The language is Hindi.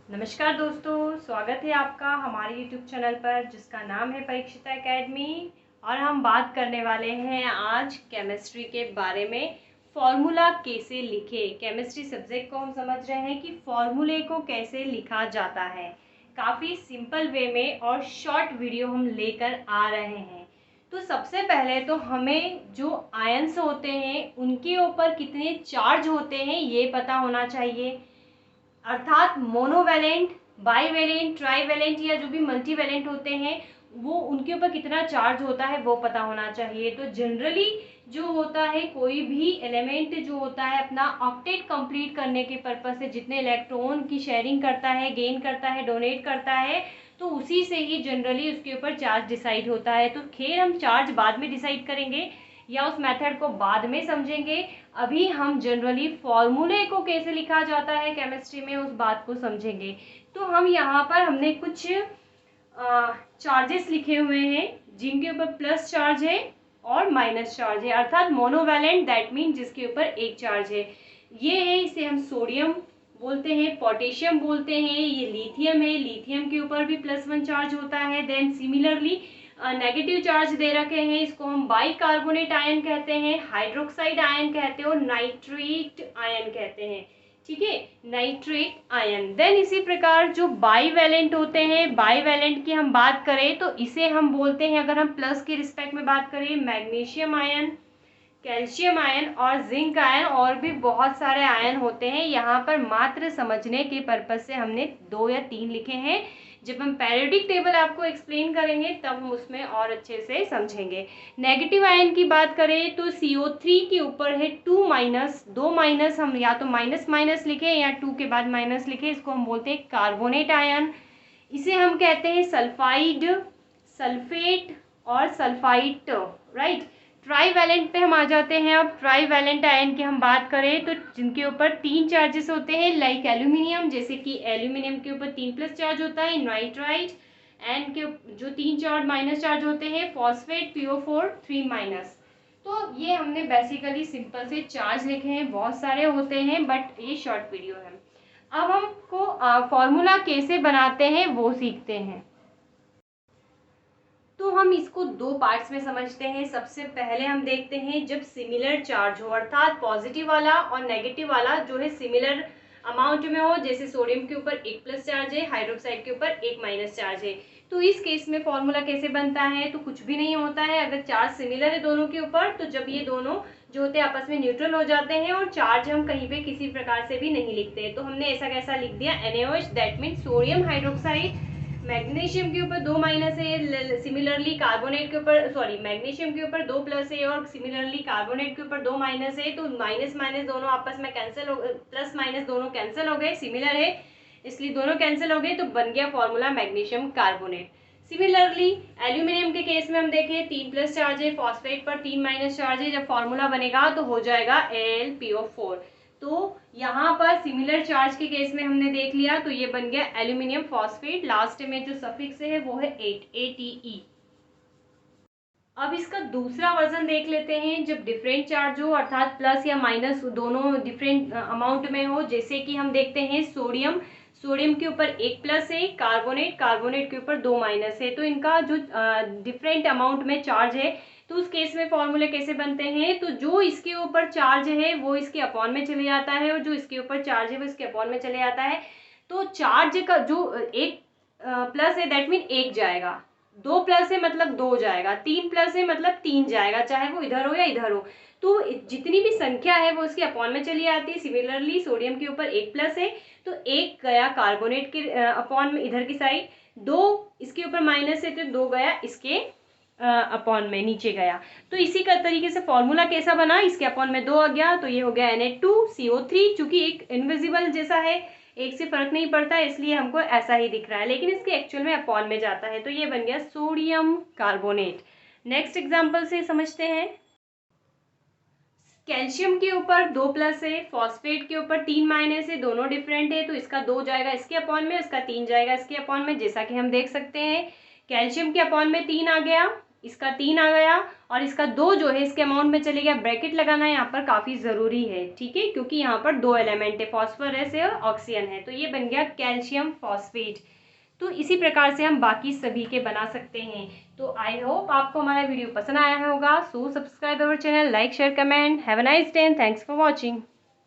नमस्कार दोस्तों, स्वागत है आपका हमारे YouTube चैनल पर जिसका नाम है परीक्षिता एकेडमी। और हम बात करने वाले हैं आज केमिस्ट्री के बारे में। फॉर्मूला कैसे लिखे, केमिस्ट्री सब्जेक्ट को हम समझ रहे हैं कि फॉर्मूले को कैसे लिखा जाता है। काफ़ी सिंपल वे में और शॉर्ट वीडियो हम लेकर आ रहे हैं। तो सबसे पहले तो हमें जो आयंस होते हैं उनके ऊपर कितने चार्ज होते हैं ये पता होना चाहिए। अर्थात मोनोवैलेंट, बाईवैलेंट, ट्राईवैलेंट या जो भी मल्टीवैलेंट होते हैं वो उनके ऊपर कितना चार्ज होता है वो पता होना चाहिए। तो जनरली जो होता है कोई भी एलिमेंट जो होता है अपना ऑक्टेट कंप्लीट करने के पर्पज से जितने इलेक्ट्रॉन की शेयरिंग करता है, गेन करता है, डोनेट करता है, तो उसी से ही जनरली उसके ऊपर चार्ज डिसाइड होता है। तो खैर हम चार्ज बाद में डिसाइड करेंगे या उस मेथड को बाद में समझेंगे। अभी हम जनरली फॉर्मूले को कैसे लिखा जाता है केमिस्ट्री में उस बात को समझेंगे। तो हम यहाँ पर हमने कुछ चार्जेस लिखे हुए हैं जिनके ऊपर प्लस चार्ज है और माइनस चार्ज है, अर्थात मोनोवैलेंट दैट मीन जिसके ऊपर एक चार्ज है। ये है, इसे हम सोडियम बोलते हैं, पोटेशियम बोलते हैं। ये लिथियम है, लिथियम के ऊपर भी +1 चार्ज होता है। देन सिमिलरली नेगेटिव चार्ज दे रखे हैं, इसको हम बाइकार्बोनेट आयन कहते हैं, हाइड्रोक्साइड आयन कहते हैं और नाइट्रेट आयन कहते हैं। ठीक है, नाइट्रेट आयन। देन इसी प्रकार जो बाईवैलेंट होते हैं, बाईवैलेंट की हम बात करें तो इसे हम बोलते हैं, अगर हम प्लस के रिस्पेक्ट में बात करें, मैग्नीशियम आयन, कैल्शियम आयन और जिंक आयन, और भी बहुत सारे आयन होते हैं। यहाँ पर मात्र समझने के पर्पज से हमने 2 या 3 लिखे हैं। जब हम पेरियोडिक टेबल आपको एक्सप्लेन करेंगे तब हम उसमें और अच्छे से समझेंगे। नेगेटिव आयन की बात करें तो CO3 के ऊपर है 2 माइनस, 2 माइनस, हम या तो माइनस माइनस लिखे या 2 के बाद माइनस लिखे, इसको हम बोलते हैं कार्बोनेट आयन। इसे हम कहते हैं सल्फाइड, सल्फेट और सल्फाइट, राइट। ट्राईवैलेंट पे हम आ जाते हैं। अब ट्राईवैलेंट आयन की हम बात करें तो जिनके ऊपर 3 चार्जेस होते हैं, लाइक एल्यूमिनियम, जैसे कि एल्यूमिनियम के ऊपर 3 प्लस चार्ज होता है, नाइट्राइट, एंड के जो 3 चार्ज माइनस चार्ज होते हैं, फॉस्फेट, PO4 3 माइनस। तो ये हमने बेसिकली सिंपल से चार्ज लिखे हैं, बहुत सारे होते हैं बट ये शॉर्ट वीडियो है। अब हमको फॉर्मूला कैसे बनाते हैं वो सीखते हैं। तो हम इसको 2 पार्ट्स में समझते हैं। सबसे पहले हम देखते हैं जब सिमिलर चार्ज हो, अर्थात पॉजिटिव वाला और नेगेटिव वाला जो है सिमिलर अमाउंट में हो, जैसे सोडियम के ऊपर 1 प्लस चार्ज है, हाइड्रोक्साइड के ऊपर 1 माइनस चार्ज है। तो इस केस में फॉर्मूला कैसे बनता है, तो कुछ भी नहीं होता है। अगर चार्ज सिमिलर है दोनों के ऊपर तो जब ये दोनों जो होते हैं आपस में न्यूट्रल हो जाते हैं और चार्ज हम कहीं पे किसी प्रकार से भी नहीं लिखते। तो हमने ऐसा कैसा लिख दिया, NaOH, that mean sodium hydroxide. Magnesium के ऊपर 2 माइनस है, सिमिलरली कार्बोनेट के ऊपर, सॉरी, मैग्नीशियम के ऊपर 2 प्लस है और सिमिलरली कार्बोनेट के ऊपर 2 माइनस है। तो माइनस माइनस दोनों आपस में कैंसिल हो, प्लस माइनस दोनों कैंसिल हो गए, सिमिलर है इसलिए दोनों कैंसिल हो गए, तो बन गया formula magnesium carbonate. Similarly aluminium के केस में हम देखें 3 प्लस चार्ज है, फॉस्फेट पर 3 माइनस चार्ज है, जब फॉर्मूला बनेगा तो हो जाएगा AlPO4। तो यहाँ पर सिमिलर चार्ज के केस में हमने देख लिया तो ये बन गया एल्यूमिनियम फॉस्फेट, लास्ट में जो सफिक्स है वो है 8 ATE। अब इसका दूसरा वर्जन देख लेते हैं, जब डिफरेंट चार्ज हो, अर्थात प्लस या माइनस दोनों डिफरेंट अमाउंट में हो। जैसे कि हम देखते हैं सोडियम, सोडियम के ऊपर 1 प्लस है, कार्बोनेट, कार्बोनेट के ऊपर 2 माइनस है, तो इनका जो डिफरेंट अमाउंट में चार्ज है तो उस केस में फॉर्मूले कैसे बनते हैं, तो जो इसके ऊपर चार्ज है वो इसके अपॉन में चले जाता है और जो इसके ऊपर चार्ज है वो इसके अपॉन में चले जाता है। तो चार्ज का जो 1 प्लस है दैट मीन 1 जाएगा, 2 प्लस है मतलब 2 जाएगा, 3 प्लस है मतलब 3 जाएगा, चाहे वो इधर हो या इधर हो। तो जितनी भी संख्या है वो इसके अपॉन में चली आती है। सिमिलरली सोडियम के ऊपर 1 प्लस है तो 1 गया कार्बोनेट के अपॉन में इधर की साइड, 2 इसके ऊपर माइनस है तो 2 गया इसके अपॉन में नीचे गया। तो इसी का तरीके से फॉर्मूला कैसा बना, इसके अपॉन में 2 आ गया तो ये हो गया Na2CO3, चूंकि एक इनविजिबल जैसा है, एक से फर्क नहीं पड़ता है इसलिए हमको ऐसा ही दिख रहा है, लेकिन इसके एक्चुअल में अपॉन में जाता है, तो ये बन गया सोडियम कार्बोनेट। नेक्स्ट एग्जांपल से समझते हैं। कैल्शियम के ऊपर 2 प्लस है, फॉस्फेट के ऊपर 3 माइनस है, दोनों डिफरेंट है, तो इसका 2 जाएगा इसके अपॉन में, इसका 3 जाएगा इसके अपॉन में, जैसा कि हम देख सकते हैं कैल्शियम के अपॉन में 3 आ गया, इसका 3 आ गया और इसका 2 जो है इसके अमाउंट में चले गया। ब्रैकेट लगाना यहाँ पर काफ़ी ज़रूरी है, ठीक है, क्योंकि यहाँ पर 2 एलिमेंट है, फॉस्फोरस है और ऑक्सीजन है, तो ये बन गया कैल्शियम फॉस्फेट। तो इसी प्रकार से हम बाकी सभी के बना सकते हैं। तो आई होप आपको हमारा वीडियो पसंद आया होगा। So subscribe our channel, like share comment. Have a nice day and thanks for watching.